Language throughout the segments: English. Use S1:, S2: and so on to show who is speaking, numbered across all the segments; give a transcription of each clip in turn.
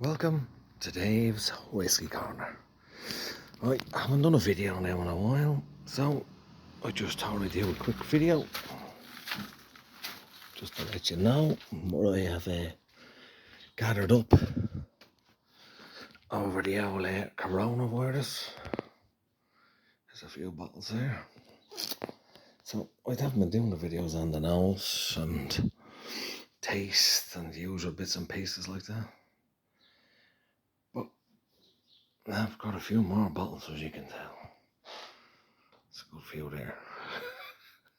S1: Welcome to Dave's Whiskey Corner. Right, I haven't done a video now in a while, so I just thought I'd do a quick video just to let you know what I have gathered up over the old coronavirus. There's a few bottles there. So I haven't been doing the videos on the nose and taste and the usual bits and pieces like that. But I've got a few more bottles, as you can tell. It's a good few there.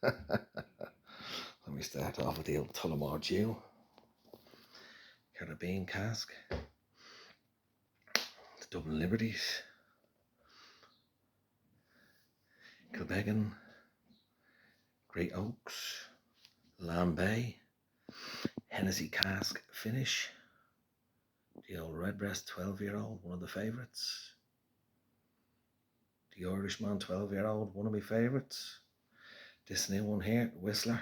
S1: Let me start off with the old Tullamore Dew Caribbean cask, the Dublin Liberties, Kilbeggan, Great Oaks, Lambay, Hennessy cask finish, the old Redbreast 12-year-old, one of the favourites, the Irishman 12-year-old, one of my favourites, this new one here, Whistler,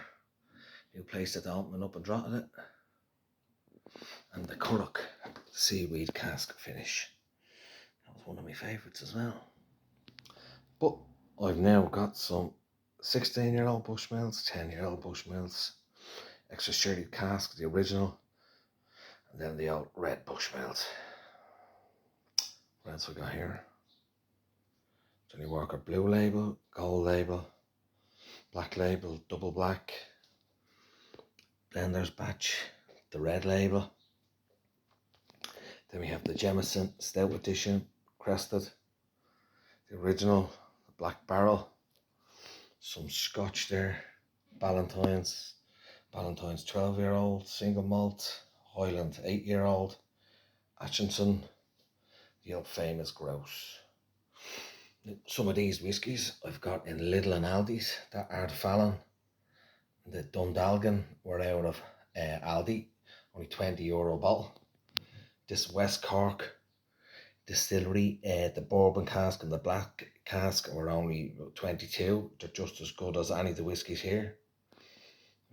S1: new place at the opening up and drotted it, and the Curragh seaweed cask finish. That was one of my favourites as well. But I've now got some 16-year-old Bushmills, 10-year-old Bushmills, extra sherry cask, the original, and then the old red Bushmills. What else we got here? Johnny Walker Blue Label, Gold Label, Black Label, Double Black, Blender's Batch, the Red Label. Then we have the Jameson Stout Edition, Crested, the original, the Black Barrel, some Scotch there, Ballantine's 12-year-old, Single Malt, Highland 8-year-old, Atchison, the old famous Grouse. Some of these whiskies I've got in Lidl and Aldi's. That Ard Fallon, the Dundalgan were out of Aldi, only €20 a bottle. This West Cork distillery, the bourbon cask and the black cask were only 22. They're just as good as any of the whiskies here.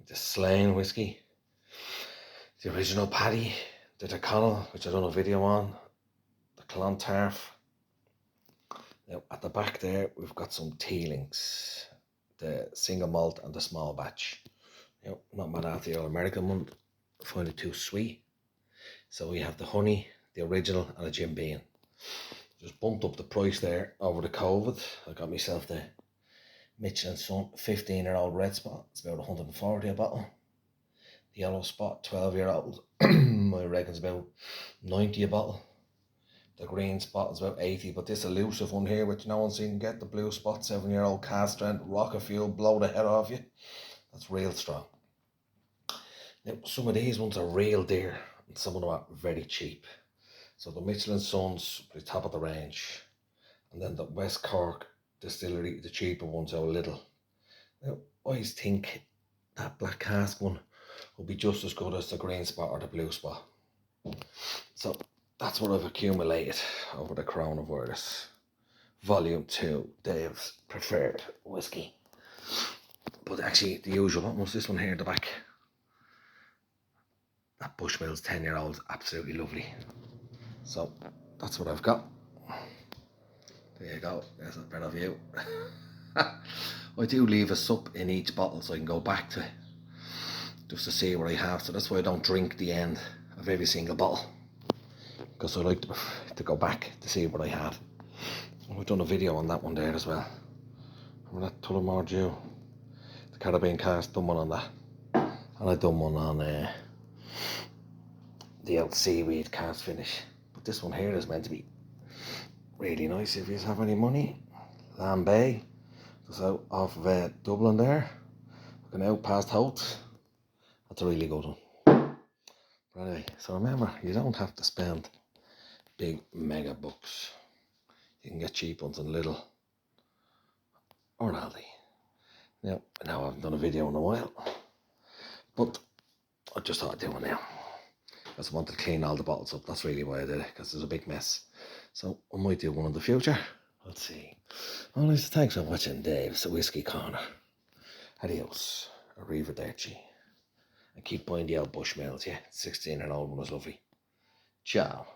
S1: The Slane whiskey, the original Paddy, the Tyrconnell, which I done a video on, the Clontarf. Now at the back there we've got some Teelings, the single malt and the small batch. Not mad at the old American one, I find it too sweet. So we have the honey, the original, and a Jim Beam. Just bumped up the price there over the COVID. I got myself the Mitchell & Son 15-year-old red spot. It's about 140 a bottle. The yellow spot 12-year-old, I reckon it's about 90 a bottle. The green spot is about 80, but this elusive one here, which no one's seen get, the blue spot 7-year-old cast strength, rocket fuel, blow the head off you. That's real strong. Now some of these ones are real dear and some of them are very cheap. So the Mitchell & Sons, the top of the range, and then the West Cork distillery, the cheaper ones are little. Now I always think that black cask one will be just as good as the green spot or the blue spot. So that's what I've accumulated over the coronavirus. Volume 2, Dave's Perfered Whiskey. But actually the usual one was this one here at the back. That Bushmills 10-year-old, absolutely lovely. So that's what I've got. There you go, there's a better view. I do leave a sup in each bottle so I can go back to it, just to see what I have. So that's why I don't drink the end of every single bottle, because I like to go back to see what I have. I've done a video on that one there as well. Remember that Tullamore Dew, the Caribbean cask, done one on that. And I've done one on the old seaweed cask finish. But this one here is meant to be really nice if you have any money. Lambay, just out off of Dublin there, looking out past Holt. That's a really good one. But anyway, so remember, you don't have to spend big mega bucks. You can get cheap ones in Lidl or Aldi. Now I haven't done a video in a while, but I just thought I'd do one now, because I wanted to clean all the bottles up. That's really why I did it, because there's a big mess. So I might do one in the future. Let's see. Well, thanks for watching Dave's Whiskey Corner. Adios. Arrivederci. And keep buying the old Bushmills, yeah. 16-year-old one was lovely. Ciao.